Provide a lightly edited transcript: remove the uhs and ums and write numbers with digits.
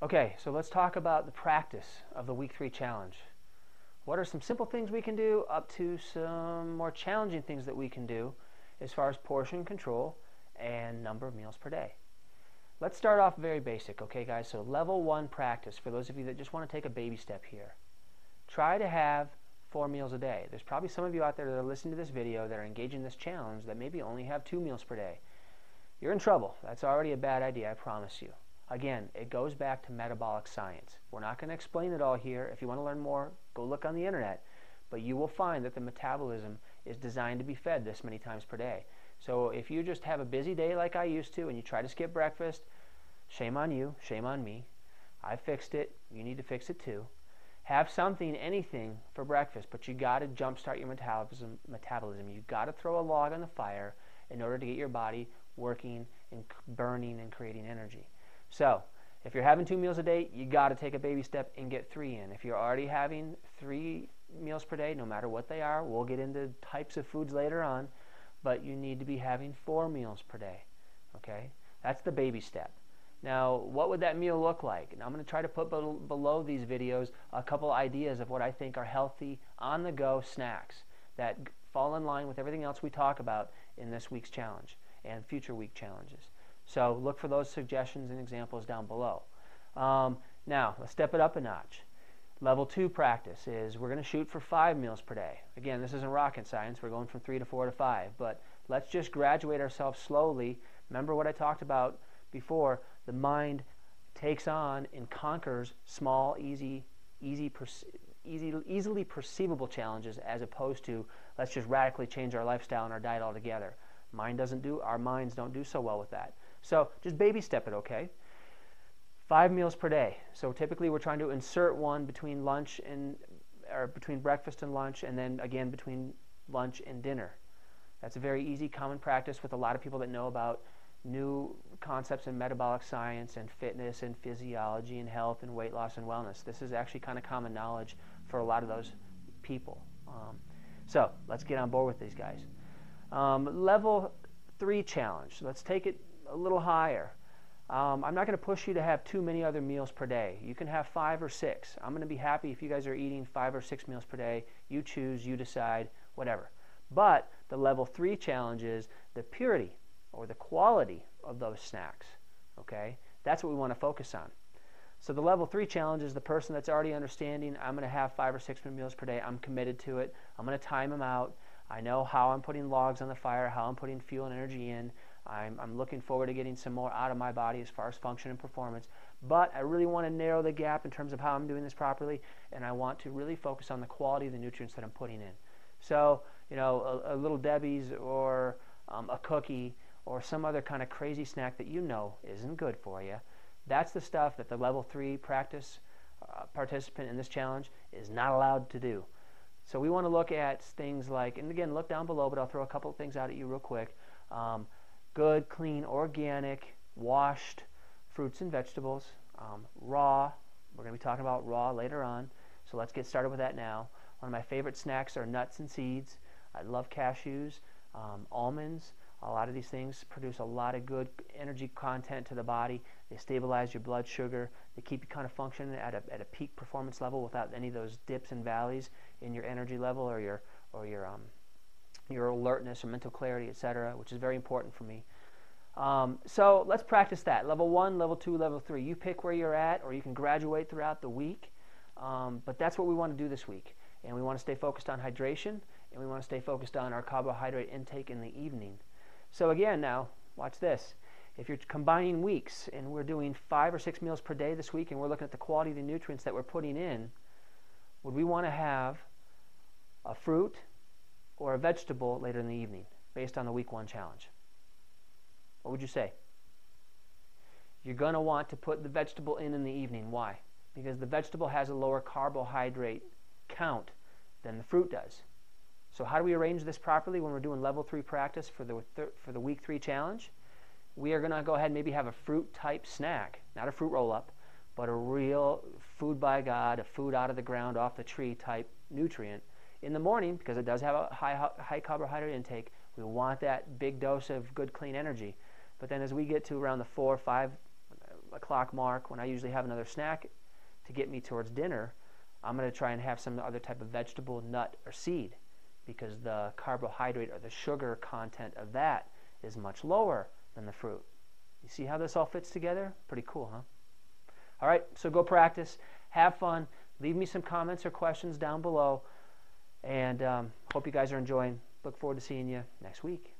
Okay, so let's talk about the practice of the week 3 challenge. What are some simple things we can do up to some more challenging things that we can do as far as portion control and number of meals per day? Let's start off very basic, okay guys? So level 1 practice, for those of you that just want to take a baby step here. Try to have 4 meals a day. There's probably some of you out there that are listening to this video that are engaging in this challenge that maybe only have 2 meals per day. You're in trouble. That's already a bad idea, I promise you. Again, it goes back to metabolic science. We're not going to explain it all here. If you want to learn more, go look on the internet. But you will find that the metabolism is designed to be fed this many times per day. So if you just have a busy day like I used to and you try to skip breakfast, shame on you, shame on me. I fixed it. You need to fix it too. Have something, anything for breakfast, but you got to jumpstart your metabolism. You got to throw a log on the fire in order to get your body working and burning and creating energy. So, if you're having 2 meals a day, you got to take a baby step and get 3 in. If you're already having 3 meals per day, no matter what they are, we'll get into types of foods later on, but you need to be having 4 meals per day. Okay? That's the baby step. Now, what would that meal look like? And I'm going to try to put below these videos a couple ideas of what I think are healthy, on-the-go snacks that fall in line with everything else we talk about in this week's challenge and future week challenges. So look for those suggestions and examples down below. Now, let's step it up a notch. Level 2 practice is we're going to shoot for 5 meals per day. Again, this isn't rocket science. We're going from 3 to 4 to 5. But let's just graduate ourselves slowly. Remember what I talked about before. The mind takes on and conquers small, easily perceivable challenges as opposed to let's just radically change our lifestyle and our diet altogether. Our minds don't do so well with that. So just baby step it, okay? 5 meals per day. So typically we're trying to insert one between between breakfast and lunch, and then again between lunch and dinner. That's a very easy, common practice with a lot of people that know about new concepts in metabolic science and fitness and physiology and health and weight loss and wellness. This is actually kind of common knowledge for a lot of those people. So let's get on board with these guys. Level 3 challenge. Let's take it a little higher. I'm not going to push you to have too many other meals per day. You can have 5 or 6. I'm going to be happy if you guys are eating 5 or 6 meals per day. You choose, you decide, whatever. But the level 3 challenge is the purity or the quality of those snacks. Okay? That's what we want to focus on. So the level 3 challenge is the person that's already understanding, I'm going to have 5 or 6 meals per day. I'm committed to it. I'm going to time them out. I know how I'm putting logs on the fire, how I'm putting fuel and energy in. I'm looking forward to getting some more out of my body as far as function and performance. But I really want to narrow the gap in terms of how I'm doing this properly, and I want to really focus on the quality of the nutrients that I'm putting in. So, you know, a Little Debbie's or a cookie or some other kind of crazy snack that you know isn't good for you, that's the stuff that the level 3 practice participant in this challenge is not allowed to do. So we want to look at things like, and again, look down below, but I'll throw a couple of things out at you real quick. Good, clean, organic, washed fruits and vegetables. Raw, we're going to be talking about raw later on, so let's get started with that now. One of my favorite snacks are nuts and seeds. I love cashews, almonds. A lot of these things produce a lot of good energy content to the body. They stabilize your blood sugar. They keep you kind of functioning at a peak performance level without any of those dips and valleys in your energy level or your alertness or mental clarity, etc., which is very important for me. So let's practice that. Level 1, level 2, level 3. You pick where you're at, or you can graduate throughout the week. But that's what we want to do this week. And we want to stay focused on hydration, and we want to stay focused on our carbohydrate intake in the evening. So again now, watch this. If you're combining weeks and we're doing 5 or 6 meals per day this week and we're looking at the quality of the nutrients that we're putting in, would we want to have a fruit or a vegetable later in the evening based on the week 1 challenge? What would you say? You're going to want to put the vegetable in the evening. Why? Because the vegetable has a lower carbohydrate count than the fruit does. So how do we arrange this properly when we're doing level 3 practice for the week 3 challenge? We are going to go ahead and maybe have a fruit type snack, not a fruit roll up, but a real food by God, a food out of the ground, off the tree type nutrient in the morning, because it does have a high carbohydrate intake. We want that big dose of good clean energy. But then as we get to around the 4 or 5 o'clock mark, when I usually have another snack to get me towards dinner, I'm going to try and have some other type of vegetable, nut, or seed, because the carbohydrate or the sugar content of that is much lower than the fruit. You see how this all fits together? Pretty cool, huh? All right, so go practice. Have fun. Leave me some comments or questions down below. And hope you guys are enjoying. Look forward to seeing you next week.